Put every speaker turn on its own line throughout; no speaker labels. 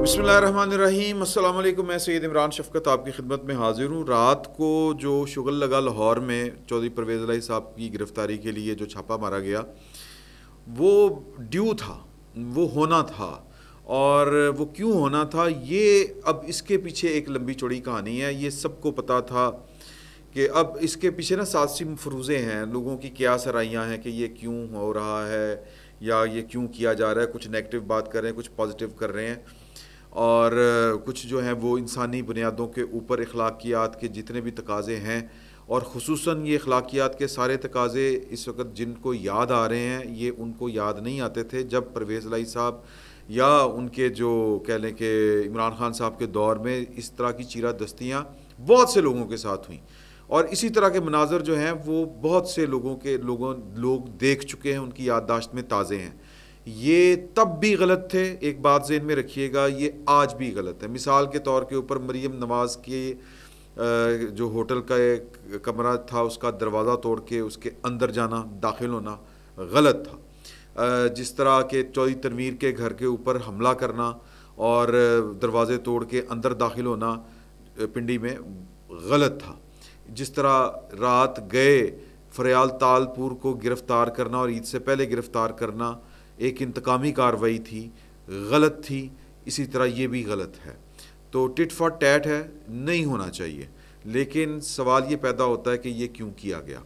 बिस्मिल्लाहिर्रहमानिर्रहीम, अस्सलाम वालेकुम। मैं सैयद इमरान शफ़क़त आपकी खिदमत में हाज़िर हूँ। रात को जो शुगल लगा लाहौर में चौधरी परवेज़ इलाही साहब की गिरफ़्तारी के लिए जो छापा मारा गया, वो ड्यू था, वो होना था। और वो क्यों होना था, ये अब इसके पीछे एक लंबी चौड़ी कहानी है। ये सबको पता था कि अब इसके पीछे ना साजिशी मफरूज़े हैं, लोगों की क्या सराइयाँ हैं कि ये क्यों हो रहा है या ये क्यों किया जा रहा है। कुछ नेगेटिव बात कर रहे हैं, कुछ पॉजिटिव कर रहे हैं, और कुछ जो हैं वो इंसानी बुनियादों के ऊपर अखलाकियात के जितने भी तकाज़े हैं, और ख़ुसूसन ये अखलाकियात के सारे तकाज़े इस वक्त जिनको याद आ रहे हैं, ये उनको याद नहीं आते थे जब परवेज़ इलाही साहब या उनके जो कह लें कि इमरान खान साहब के दौर में इस तरह की चीरा दस्तियाँ बहुत से लोगों के साथ हुई। और इसी तरह के मनाज़र जो हैं वो बहुत से लोग देख चुके हैं, उनकी याददाश्त में ताज़े हैं। ये तब भी गलत थे, एक बात ज़हन में रखिएगा, ये आज भी गलत है। मिसाल के तौर के ऊपर मरीम नवाज़ के जो होटल का एक कमरा था, उसका दरवाज़ा तोड़ के उसके अंदर जाना, दाखिल होना गलत था। जिस तरह के चौधरी तनवीर के घर के ऊपर हमला करना और दरवाज़े तोड़ के अंदर दाखिल होना पिंडी में गलत था। जिस तरह रात गए फरियाल तालपुर को गिरफ़्तार करना और ईद से पहले गिरफ़्तार करना एक इंतकामी कार्रवाई थी, गलत थी। इसी तरह ये भी गलत है। तो टिट फॉर टैट है, नहीं होना चाहिए। लेकिन सवाल ये पैदा होता है कि ये क्यों किया गया।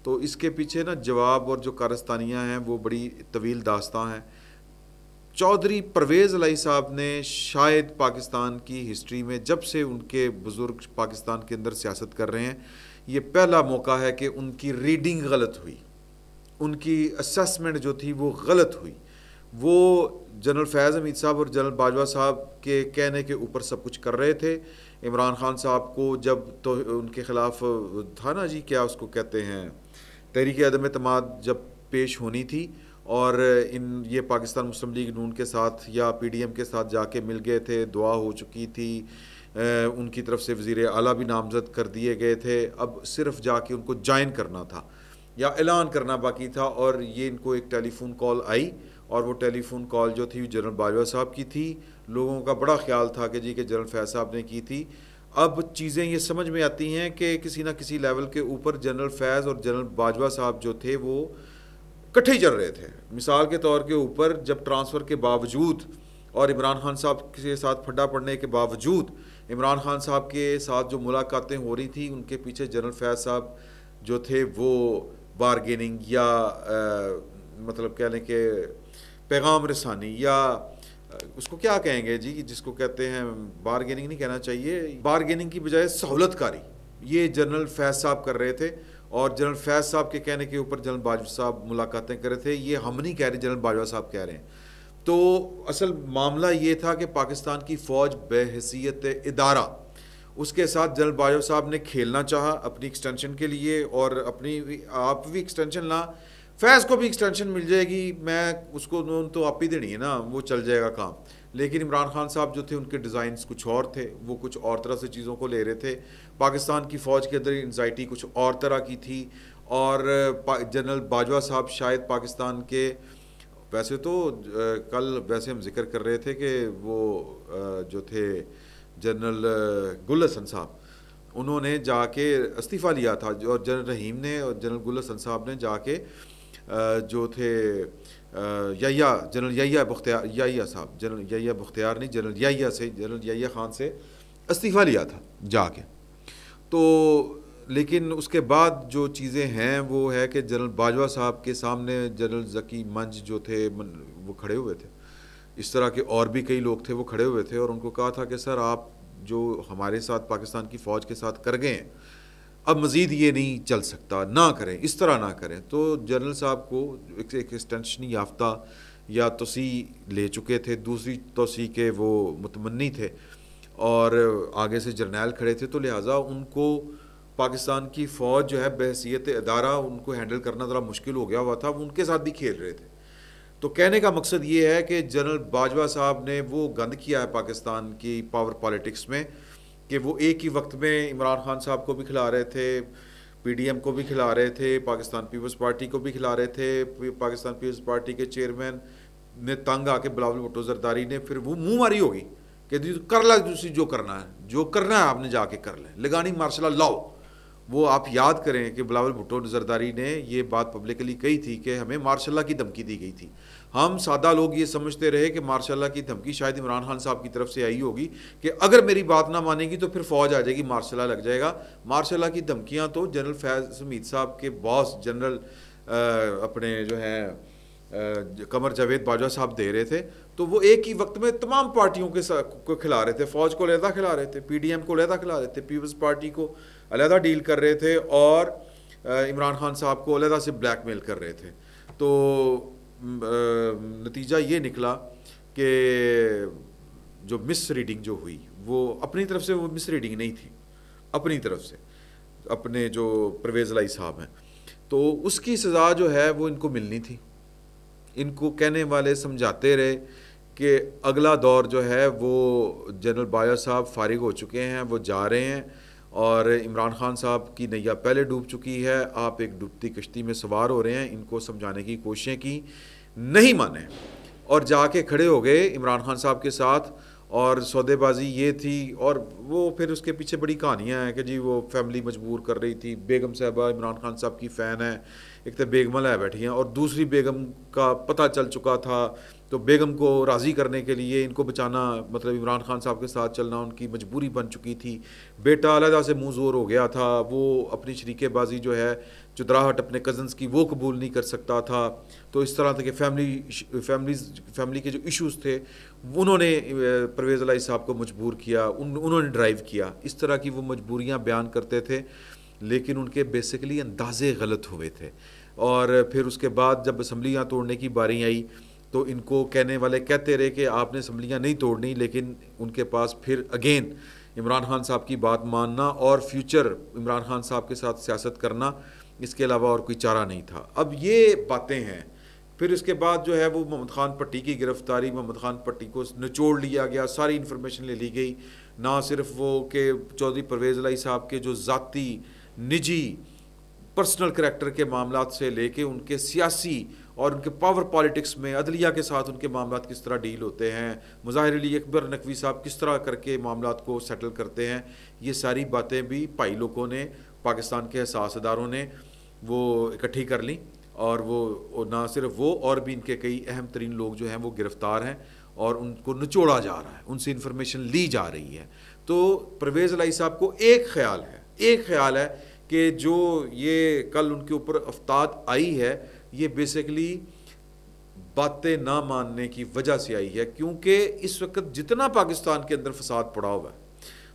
तो इसके पीछे ना जवाब और जो कारस्तानियाँ हैं वो बड़ी तवील दास्तां हैं। चौधरी परवेज़ इलाही साहब ने शायद पाकिस्तान की हिस्ट्री में, जब से उनके बुज़ुर्ग पाकिस्तान के अंदर सियासत कर रहे हैं, ये पहला मौका है कि उनकी रीडिंग गलत हुई, उनकी असेसमेंट जो थी वो गलत हुई। वो जनरल फैज़ हमीद साहब और जनरल बाजवा साहब के कहने के ऊपर सब कुछ कर रहे थे। इमरान खान साहब को जब तो उनके ख़िलाफ़ था ना जी, क्या उसको कहते हैं, तहरीक अदम एतमाद जब पेश होनी थी, और ये पाकिस्तान मुस्लिम लीग नून के साथ या PDM के साथ जाके मिल गए थे, दुआ हो चुकी थी, उनकी तरफ से वज़ीर आला भी नामज़द कर दिए गए थे। अब सिर्फ जाके उनको ज्वाइन करना था या ऐलान करना बाकी था। और ये इनको एक टेलीफोन कॉल आई, और वो टेलीफोन कॉल जो थी जनरल बाजवा साहब की थी। लोगों का बड़ा ख्याल था कि जी कि जनरल फैज़ साहब ने की थी। अब चीज़ें ये समझ में आती हैं कि किसी ना किसी लेवल के ऊपर जनरल फैज़ और जनरल बाजवा साहब जो थे वो इकट्ठे ही चल रहे थे। मिसाल के तौर के ऊपर जब ट्रांसफ़र के बावजूद और इमरान खान साहब के साथ फड्डा पड़ने के बावजूद इमरान खान साहब के साथ जो मुलाकातें हो रही थी, उनके पीछे जनरल फैज़ साहब जो थे वो बारगेनिंग या मतलब कह लें कि पैगाम रसानी या उसको क्या कहेंगे जी, जिसको कहते हैं, बारगेनिंग नहीं कहना चाहिए, बारगेनिंग की बजाय सहूलतकारी, ये जनरल फैज़ साहब कर रहे थे। और जनरल फैज़ साहब के कहने के ऊपर जनरल बाजवा साहब मुलाकातें कर रहे थे। ये हम नहीं कह रहे, जनरल बाजवा साहब कह रहे हैं। तो असल मामला ये था कि पाकिस्तान की फ़ौज बहैसियत इदारा, उसके साथ जनरल बाजवा साहब ने खेलना चाहा अपनी एक्सटेंशन के लिए, और अपनी आप भी एक्सटेंशन ला, फैज़ को भी एक्सटेंशन मिल जाएगी, मैं उसको तो आप ही देनी है ना, वो चल जाएगा काम। लेकिन इमरान खान साहब जो थे उनके डिज़ाइंस कुछ और थे, वो कुछ और तरह से चीज़ों को ले रहे थे। पाकिस्तान की फ़ौज के अंदर एंजाइटी कुछ और तरह की थी। और जनरल बाजवा साहब शायद पाकिस्तान के, वैसे तो कल वैसे हम जिक्र कर रहे थे कि वो जो थे जनरल गुल हसन साहब, उन्होंने जाके इस्तीफ़ा लिया था, और जनरल रहीम ने और जनरल गुल हसन साहब ने जाके जो थे जनरल याहिया बख्तियार, याहिया साहब, जनरल याहिया बख्तियार नहीं, जनरल याहिया ख़ान से इस्तीफ़ा लिया था जाके। तो लेकिन उसके बाद जो चीज़ें हैं वो है कि जनरल बाजवा साहब के सामने जनरल ज़की मंज जो थे वो खड़े हुए थे, इस तरह के और भी कई लोग थे वो खड़े हुए थे, और उनको कहा था कि सर आप जो हमारे साथ पाकिस्तान की फ़ौज के साथ कर गए हैं, अब मज़ीद ये नहीं चल सकता, ना करें, इस तरह ना करें। तो जनरल साहब को एक एक्सटेंशन याफ्ता या तोसी ले चुके थे, दूसरी तोसी के वो मुतमन्नी थे, और आगे से जर्नैल खड़े थे। तो लिहाजा उनको पाकिस्तान की फ़ौज जो है बहैसियत इदारा उनको हैंडल करना ज़रा मुश्किल हो गया हुआ था, वो उनके साथ भी खेल रहे थे। तो कहने का मकसद ये है कि जनरल बाजवा साहब ने वो गंद किया है पाकिस्तान की पावर पॉलिटिक्स में कि वो एक ही वक्त में इमरान खान साहब को भी खिला रहे थे, PDM को भी खिला रहे थे, पाकिस्तान पीपल्स पार्टी को भी खिला रहे थे। पाकिस्तान पीपल्स पार्टी के चेयरमैन ने तंग आके बिलावल भुट्टो जरदारी ने फिर वो मुँह मारी होगी कि जी कर ला, दूसरी जो करना है आपने जाके कर लें, लगानी मार्शल लाओ। वो आप याद करें कि बिलावल भुट्टो जरदारी ने ये बात पब्लिकली कही थी कि हमें मार्शल की धमकी दी गई थी। हम सादा लोग ये समझते रहे कि मार्शल की धमकी शायद इमरान खान साहब की तरफ से आई होगी कि अगर मेरी बात ना मानेगी तो फिर फौज आ जाएगी, मार्शल लग जाएगा। मार्शल की धमकियाँ तो जनरल फैज़ हमीद साहब के बॉस जनरल अपने जो हैं कमर जावेद बाजवा साहब दे रहे थे। तो वो एक ही वक्त में तमाम पार्टियों के को खिला रहे थे, फौज को अलहदा खिला रहे थे, PDM को अलहदा खिला रहे थे, पीपल्स पार्टी को अलहदा डील कर रहे थे और इमरान खान साहब को अलहदा से ब्लैकमेल कर रहे थे। तो नतीजा ये निकला कि जो मिस रीडिंग जो हुई वो अपनी तरफ से, वो मिस रीडिंग नहीं थी, अपनी तरफ से अपने जो परवेज़ लाई साहब हैं, तो उसकी सज़ा जो है वो इनको मिलनी थी। इनको कहने वाले समझाते रहे कि अगला दौर जो है वो जनरल बाजवा साहब फारिग हो चुके हैं, वो जा रहे हैं और इमरान खान साहब की नैया पहले डूब चुकी है, आप एक डूबती कश्ती में सवार हो रहे हैं। इनको समझाने की कोशिशें की, नहीं माने और जाके खड़े हो गए इमरान खान साहब के साथ। और सौदेबाजी ये थी, और वो फिर उसके पीछे बड़ी कहानियाँ हैं कि जी वो फैमिली मजबूर कर रही थी। बेगम साहबा इमरान खान साहब की फ़ैन है, एक तो बेगम है बैठी हैं और दूसरी बेगम का पता चल चुका था, तो बेगम को राज़ी करने के लिए इनको बचाना, मतलब इमरान खान साहब के साथ चलना उनकी मजबूरी बन चुकी थी। बेटा अलहदा से मुँह ज़ोर हो गया था, वो अपनी शरीकेबाजी जो है, चुदराहट अपने कज़न्स की, वो कबूल नहीं कर सकता था। तो इस तरह के फैमिली के जो इश्यूज़ थे उन्होंने परवेज़ लाई साहब को मजबूर किया, उन्होंने ड्राइव किया। इस तरह की वो मजबूरियाँ बयान करते थे, लेकिन उनके बेसिकली अंदाज़े गलत हुए थे। और फिर उसके बाद जब असम्बलियाँ तोड़ने की बारी आई तो इनको कहने वाले कहते रहे कि आपने असम्बलियाँ नहीं तोड़नी, लेकिन उनके पास फिर अगेन इमरान खान साहब की बात मानना और फ्यूचर इमरान खान साहब के साथ सियासत करना, इसके अलावा और कोई चारा नहीं था। अब ये बातें हैं। फिर उसके बाद जो है वो मोहम्मद खान पट्टी की गिरफ्तारी, मोहम्मद खान पट्टी को निचोड़ लिया गया, सारी इन्फॉर्मेशन ले ली गई। ना सिर्फ वो कि चौधरी परवेज़ लाई साहब के जो ज़ाती निजी पर्सनल करैक्टर के मामलात से लेके उनके सियासी और उनके पावर पॉलिटिक्स में अदलिया के साथ उनके मामलात किस तरह डील होते हैं, मुज़ाहिर अली अकबर नकवी साहब किस तरह करके मामलात को सेटल करते हैं, ये सारी बातें भी भाई लोगों ने, पाकिस्तान के हसास अदारों ने वो इकट्ठी कर ली। और वो ना सिर्फ वो, और भी इनके कई अहम तरीन लोग जो हैं वो गिरफ़्तार हैं और उनको निचोड़ा जा रहा है, उनसे इन्फॉर्मेशन ली जा रही है। तो परवेज़ लाई साहब को एक ख़्याल है कि जो ये कल उनके ऊपर अफ्ताद आई है, ये बेसिकली बातें ना मानने की वजह से आई है, क्योंकि इस वक्त जितना पाकिस्तान के अंदर फसाद पड़ा हुआ है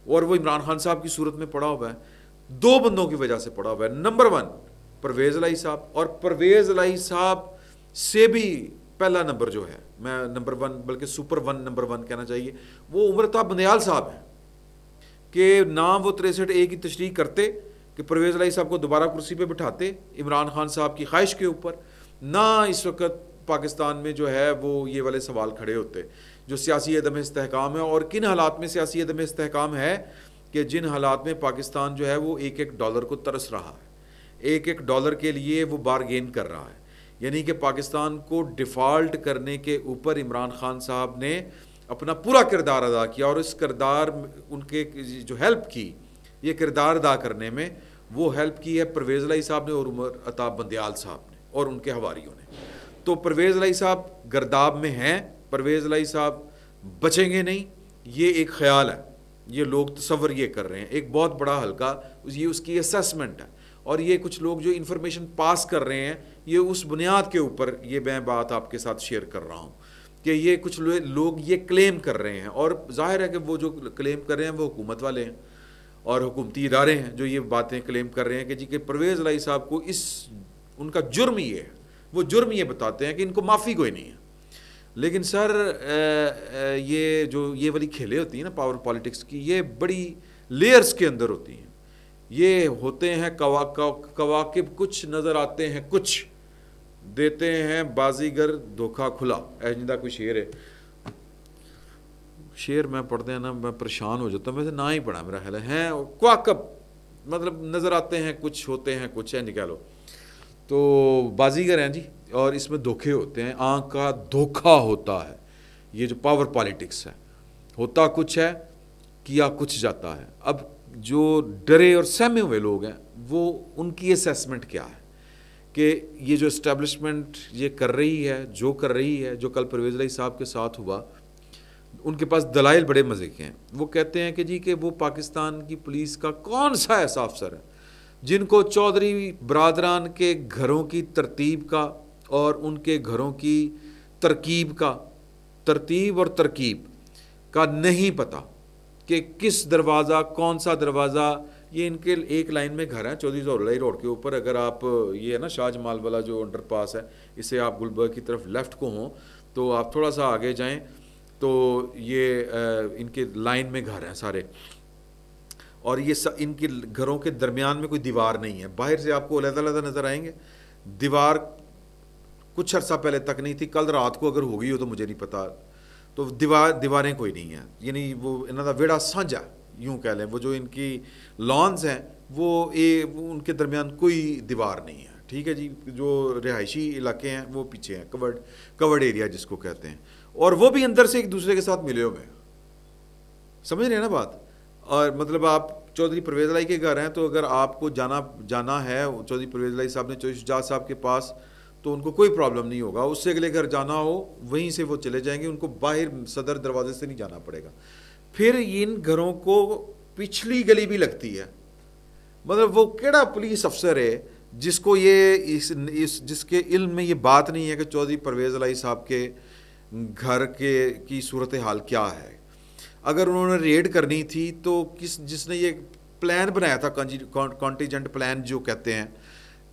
और वो इमरान खान साहब की सूरत में पड़ा हुआ है, दो बंदों की वजह से पड़ा हुआ है। नंबर 1 परवेज़ लाई साहब, और परवेज़ लाई साहब से भी पहला नंबर जो है, मैं नंबर 1 बल्कि सुपर 1 नंबर 1 कहना चाहिए, वो उमरता बंदयाल साहब हैं कि ना वो 63A की तशरीह करते कि परवेज़ लाई साहब को दोबारा कुर्सी पे बिठाते इमरान खान साहब की ख्वाहिश के ऊपर, ना इस वक्त पाकिस्तान में जो है वो ये वाले सवाल खड़े होते जो सियासी अदम इस्तेहकाम है। और किन हालात में सियासी अदम इस्तेहकाम है कि जिन हालात में पाकिस्तान जो है वो एक एक डॉलर को तरस रहा है, एक एक डॉलर के लिए वो बारगेन कर रहा है। यानी कि पाकिस्तान को डिफ़ॉल्ट करने के ऊपर इमरान खान साहब ने अपना पूरा किरदार अदा किया, और इस किरदार उनके जो हेल्प की, ये किरदार अदा करने में वो हेल्प की है परवेज़ लाई साहब ने और उमर अताब बंदयाल साहब ने और उनके हवारियों ने। तो परवेज़ लाई साहब गर्दाब में हैं, परवेज़ लाई साहब बचेंगे नहीं, ये एक ख्याल है, ये लोग तसव्वुर ये कर रहे हैं, एक बहुत बड़ा हल्का ये उसकी असेसमेंट है। और ये कुछ लोग जो इन्फॉर्मेशन पास कर रहे हैं, ये उस बुनियाद के ऊपर ये मैं बात आपके साथ शेयर कर रहा हूँ कि ये कुछ लोग ये क्लेम कर रहे हैं, और जाहिर है कि वो जो क्लेम कर रहे हैं वो हुकूमत वाले हैं और हुकूमती इदारे हैं जो ये बातें क्लेम कर रहे हैं कि जी कि परवेज़ लाई साहब को इस उनका जुर्म ये है, वो जुर्म ये बताते हैं कि इनको माफ़ी कोई नहीं है। लेकिन सर ये जो ये वाली खेलें होती हैं ना पावर पॉलिटिक्स की, ये बड़ी लेयर्स के अंदर होती हैं। ये होते हैं कवाकिब कुछ नज़र आते हैं, कुछ देते हैं बाजीगर धोखा खुला, ऐजिंदा कोई शेर है, शेर मैं पढ़ते हैं ना मैं परेशान हो जाता हूँ, वैसे ना ही पढ़ा मेरा ख्याल है क्वाकब, मतलब नज़र आते हैं कुछ, होते हैं कुछ है, निकालो। तो बाजीगर हैं जी, और इसमें धोखे होते हैं, आँख का धोखा होता है। ये जो पावर पॉलिटिक्स है होता कुछ है, किया कुछ जाता है। अब जो डरे और सहमे हुए लोग हैं वो उनकी असेसमेंट क्या है कि ये जो इस्टेब्लिशमेंट ये कर रही है, जो कर रही है, जो कल परवेज़ इलाही साहब के साथ हुआ, उनके पास दलाइल बड़े मज़े के हैं। वो कहते हैं कि जी कि वो पाकिस्तान की पुलिस का कौन सा ऐसा अफसर है जिनको चौधरी बरादरान के घरों की तरतीब का और उनके घरों की तरतीब और तरकीब का नहीं पता कि किस दरवाज़ा, कौन सा दरवाज़ा। ये इनके एक लाइन में घर है चौधरी ज़ोहर रोड के ऊपर। अगर आप ये है ना शाहजमाल वाला जो अंडरपास है, इसे आप गुलबर्ग की तरफ लेफ़्ट को हों तो आप थोड़ा सा आगे जाएं तो ये इनके लाइन में घर हैं सारे, और ये इनके घरों के दरमियान में कोई दीवार नहीं है। बाहर से आपको अलग-अलग नज़र आएंगे। दीवार कुछ अर्सा पहले तक नहीं थी, कल रात को अगर हो गई हो तो मुझे नहीं पता। तो दीवारें कोई नहीं है, यानी वो इन्होंने वेड़ा साझा यूँ कह लें। वो जो इनकी लॉन्स हैं वो उनके दरमियान कोई दीवार नहीं है, ठीक है जी। जो रिहायशी इलाके हैं वो पीछे हैं, कवर्ड एरिया जिसको कहते हैं, और वो भी अंदर से एक दूसरे के साथ मिले हुए हैं। समझ रहे हैं ना बात। और मतलब आप चौधरी परवेज़ इलाही के घर हैं तो अगर आपको जाना है चौधरी परवेज़ इलाही साहब ने चौधरी शुजात साहब के पास, तो उनको कोई प्रॉब्लम नहीं होगा। उससे अगले घर जाना हो वहीं से वो चले जाएंगे, उनको बाहर सदर दरवाजे से नहीं जाना पड़ेगा। फिर इन घरों को पिछली गली भी लगती है। मतलब वो केड़ा पुलिस अफसर है जिसको ये जिसके इल्म में ये बात नहीं है कि चौधरी परवेज़ इलाही साहब के घर की सूरत हाल क्या है। अगर उन्होंने रेड करनी थी तो जिसने ये प्लान बनाया था, कॉन्टीजेंट प्लान जो कहते हैं,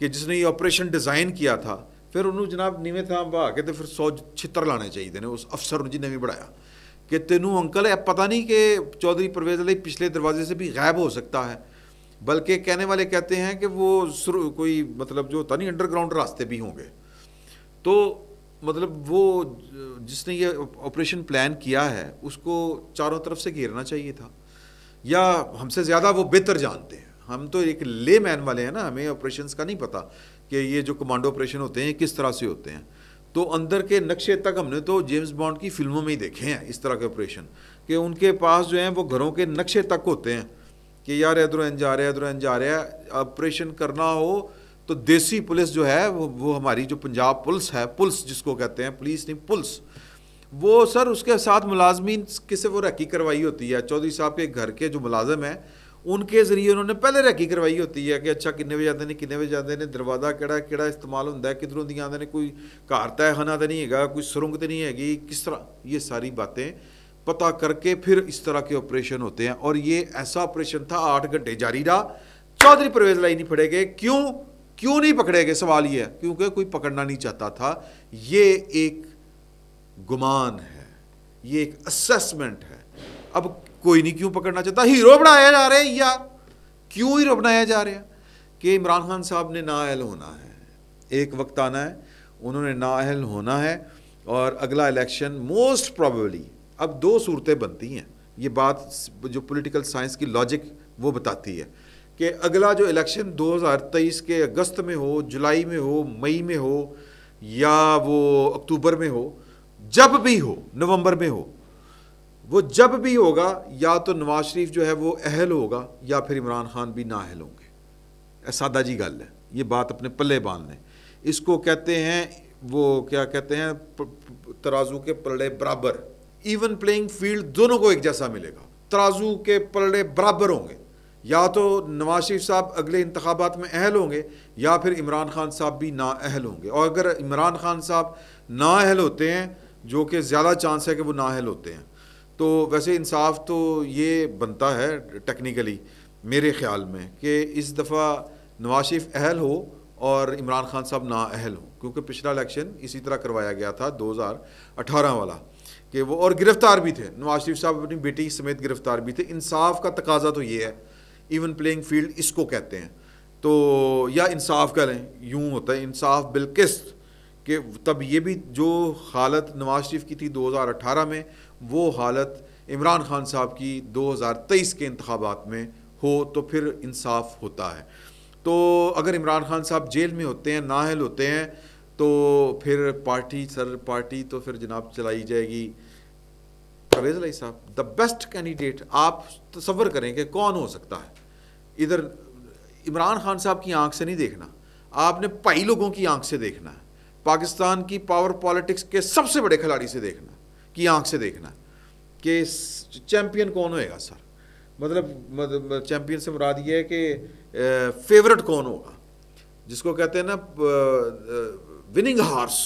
कि जिसने ये ऑपरेशन डिज़ाइन किया था, फिर उन्होंने जनाब नीवे था बहा के तो फिर 100 छितर लाने चाहिए ने उस अफसर जिन्हें भी बढ़ाया कि तेनू अंकल है पता नहीं कि चौधरी परवेज़ इलाही पिछले दरवाजे से भी गायब हो सकता है। बल्कि कहने वाले कहते हैं कि वो कोई मतलब जो होता नहीं अंडरग्राउंड रास्ते भी होंगे। तो मतलब वो जिसने ये ऑपरेशन प्लान किया है उसको चारों तरफ से घेरना चाहिए था, या हमसे ज़्यादा वो बेहतर जानते हैं। हम तो एक ले मैन वाले हैं ना, हमें ऑपरेशंस का नहीं पता कि ये जो कमांडो ऑपरेशन होते हैं किस तरह से होते हैं। तो अंदर के नक्शे तक हमने तो जेम्स बॉन्ड की फिल्मों में ही देखे हैं इस तरह के ऑपरेशन, कि उनके पास जो हैं वो घरों के नक्शे तक होते हैं कि यार इधर जा रहा है, इधर जा रहा है। ऑपरेशन करना हो तो देसी पुलिस जो है वो हमारी जो पंजाब पुलिस है, पुलिस जिसको कहते हैं, पुलिस नहीं पुलिस, वो सर उसके साथ मुलाजमीन किसे वो रैकी करवाई होती है। चौधरी साहब के घर के जो मुलाजम हैं उनके ज़रिए उन्होंने पहले रैकी करवाई होती है कि अच्छा किन्ने बजे आते हैं, किन्ने बजे जाते हैं, दरवाज़ा केड़ा इस्तेमाल होंदा है, किधरों दी आते हैं, कोई घर तहखाना तो नहीं हैगा, कोई सुरंग तो नहीं हैगी, किस तरह, ये सारी बातें पता करके फिर इस तरह के ऑपरेशन होते हैं। और ये ऐसा ऑपरेशन था 8 घंटे जारी रहा। चौधरी परवेज़ इलाही नहीं पड़े गए। क्यों नहीं पकड़े गए? सवाल ये है क्योंकि कोई पकड़ना नहीं चाहता था। ये एक गुमान है, ये एक असेसमेंट है। अब कोई नहीं क्यों पकड़ना चाहता, हीरो बनाया जा रहा है यार। क्यों हीरो बनाया जा रहा है? कि इमरान खान साहब ने नाअहल होना है, एक वक्त आना है, उन्होंने नाअहल होना है, और अगला इलेक्शन मोस्ट प्रोबेबली, अब 2 सूरतें बनती हैं। ये बात जो पॉलिटिकल साइंस की लॉजिक वो बताती है कि अगला जो इलेक्शन 2023 के अगस्त में हो, जुलाई में हो, मई में हो, या वो अक्टूबर में हो, जब भी हो, नवंबर में हो, वो जब भी होगा या तो नवाज शरीफ जो है वो अहल होगा या फिर इमरान खान भी नाअहल होंगे। सादा जी गल है, ये बात अपने पल्ले बांध लें। इसको कहते हैं, वो क्या कहते हैं, तराजू के पलड़े बराबर, इवन प्लेइंग फील्ड दोनों को एक जैसा मिलेगा। तराजू के पलड़े बराबर होंगे, या तो नवाज शरीफ साहब अगले इंतखाबात में अहल होंगे या फिर इमरान खान साहब भी नाअहल होंगे। और अगर इमरान खान साहब नाअहल होते हैं, जो कि ज़्यादा चांस है कि वो नाअहल होते हैं, तो वैसे इंसाफ तो ये बनता है टेक्निकली मेरे ख़्याल में कि इस दफ़ा नवाज शरीफ अहल हो और इमरान खान साहब नाअहल हो, क्योंकि पिछला इलेक्शन इसी तरह करवाया गया था 2018 वाला, कि वो और गिरफ़्तार भी थे। नवाज शरीफ साहब अपनी बेटी समेत गिरफ़्तार भी थे। इंसाफ का तकाजा तो ये है, इवन प्लेइंग फील्ड इसको कहते हैं। तो या इंसाफ करें, यूँ होता है इंसाफ बिलकिस्त, कि तब ये भी जो हालत नवाज शरीफ की थी 2018 में, वो हालत इमरान खान साहब की 2023 के इंतखाबात में हो तो फिर इंसाफ होता है। तो अगर इमरान खान साहब जेल में होते हैं, नाअहल होते हैं, तो फिर पार्टी तो फिर जनाब चलाई जाएगी परवेज़ इलाही साहब द बेस्ट कैंडिडेट। आप तसव्वुर करें कि कौन हो सकता है। इधर इमरान खान साहब की आंख से नहीं देखना, आपने भाई लोगों की आंख से देखना है, पाकिस्तान की पावर पॉलिटिक्स के सबसे बड़े खिलाड़ी से देखना की आंख से देखना कि चैम्पियन कौन होएगा सर। मतलब चैम्पियन से मुराद ये है कि फेवरेट कौन होगा, जिसको कहते हैं ना विनिंग हार्स,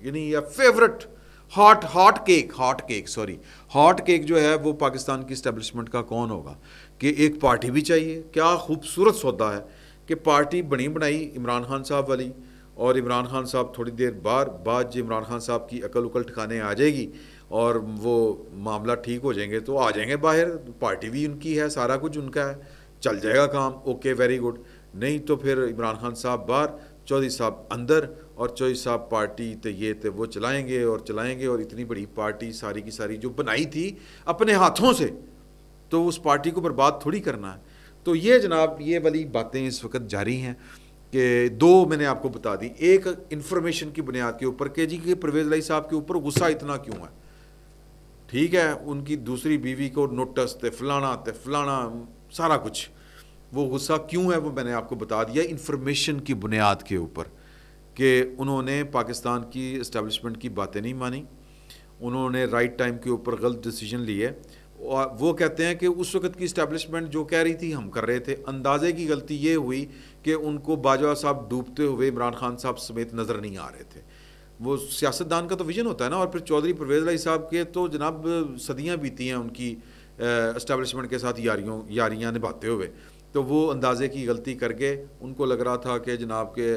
यानी या फेवरेट हॉट केक जो है वो पाकिस्तान की इस्टेब्लिशमेंट का कौन होगा। कि एक पार्टी भी चाहिए, क्या खूबसूरत सौदा है कि पार्टी बनी बनाई इमरान खान साहब वाली, और इमरान खान साहब थोड़ी देर बाद जो इमरान खान साहब की अकल उकल ठिकाने आ जाएगी और वो मामला ठीक हो जाएंगे तो आ जाएंगे बाहर, पार्टी भी उनकी है, सारा कुछ उनका है, चल जाएगा काम, ओके वेरी गुड। नहीं तो फिर इमरान खान साहब बाहर, चौधरी साहब अंदर, और चौधरी साहब पार्टी तो ये तो वो चलाएंगे और इतनी बड़ी पार्टी सारी की सारी जो बनाई थी अपने हाथों से, तो उस पार्टी को बर्बाद थोड़ी करना है। तो ये जनाब ये वाली बातें इस वक्त जारी हैं कि दो मैंने आपको बता दी। एक इंफॉर्मेशन की बुनियाद के ऊपर कि जी कि परवेज़ इलाही साहब के ऊपर गुस्सा इतना क्यों है, ठीक है, उनकी दूसरी बीवी को नोटिस ते फलाना सारा कुछ, वो गुस्सा क्यों है वो मैंने आपको बता दिया इंफॉर्मेशन की बुनियाद के ऊपर कि उन्होंने पाकिस्तान की इस्टेब्लिशमेंट की बातें नहीं मानी, उन्होंने राइट टाइम के ऊपर गलत डिसीजन लिए। और वो कहते हैं कि उस वक्त की इस्टेब्लिशमेंट जो कह रही थी हम कर रहे थे। अंदाजे की गलती ये हुई कि उनको बाजवा साहब डूबते हुए इमरान खान साहब समेत नज़र नहीं आ रहे थे। वो सियासतदान का तो विजन होता है ना। और फिर चौधरी परवेज़ इलाही साहब के तो जनाब सदियाँ बीती हैं उनकी इस्टेब्लिशमेंट के साथ यारियाँ निभाते हुए, तो वो अंदाजे की गलती करके उनको लग रहा था कि जनाब के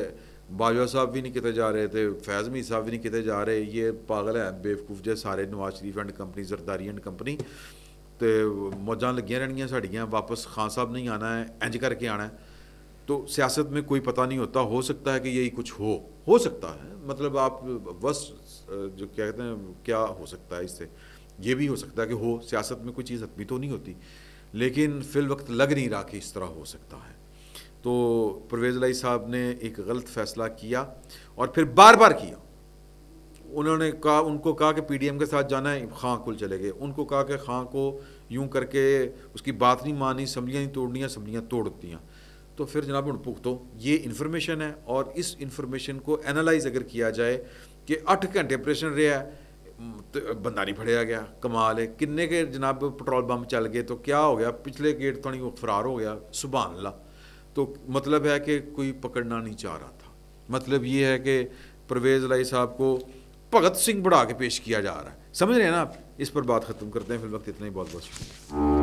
बाजवा साहब भी नहीं किते जा रहे थे, फैज़ मीर साहब भी नहीं किते जा रहे, ये पागल है बेवकूफ़ जे सारे, Nawaz Sharif and company, Zardari and company, तो मौजां लगियां रहनियां साड़ियां, वापस खान साहब नहीं आना है, इंज करके आना है। तो सियासत में कोई पता नहीं होता, हो सकता है कि यही कुछ हो सकता है। मतलब आप बस जो कहते हैं क्या हो सकता है, इससे ये भी हो सकता है कि हो, सियासत में कोई चीज़ हतमी तो नहीं होती, लेकिन फिल वक्त लग नहीं रहा कि इस तरह हो सकता है। तो परवेज़ इलाही साहब ने एक गलत फ़ैसला किया और फिर बार बार किया। उनको कहा कि पीडीएम के साथ जाना है, खां कुल चले गए। उनको कहा कि खां को यूं करके उसकी बात नहीं मानी, असम्बलियाँ नहीं तोड़नियाँ, असम्बलियाँ तोड़ दियाँ। तो फिर जनाब उन भुगतो, ये इन्फॉर्मेशन है और इस इन्फॉर्मेशन को एनालाइज अगर किया जाए कि 8 घंटे ऑपरेशन रहा है तो बंदा नहीं फड़िया गया, कमाल है। किन्ने के जनाब पेट्रोल बम चल गए तो क्या हो गया, पिछले गेट तो नहीं वो फरार हो गया, सुभान अल्लाह। तो मतलब है कि कोई पकड़ना नहीं चाह रहा था। मतलब ये है कि परवेज़ इलाही साहब को भगत सिंह बढ़ा के पेश किया जा रहा है। समझ रहे हैं ना आप। इस पर बात ख़त्म करते हैं, फिर वक्त इतना ही, बहुत बहुत शुक्रिया।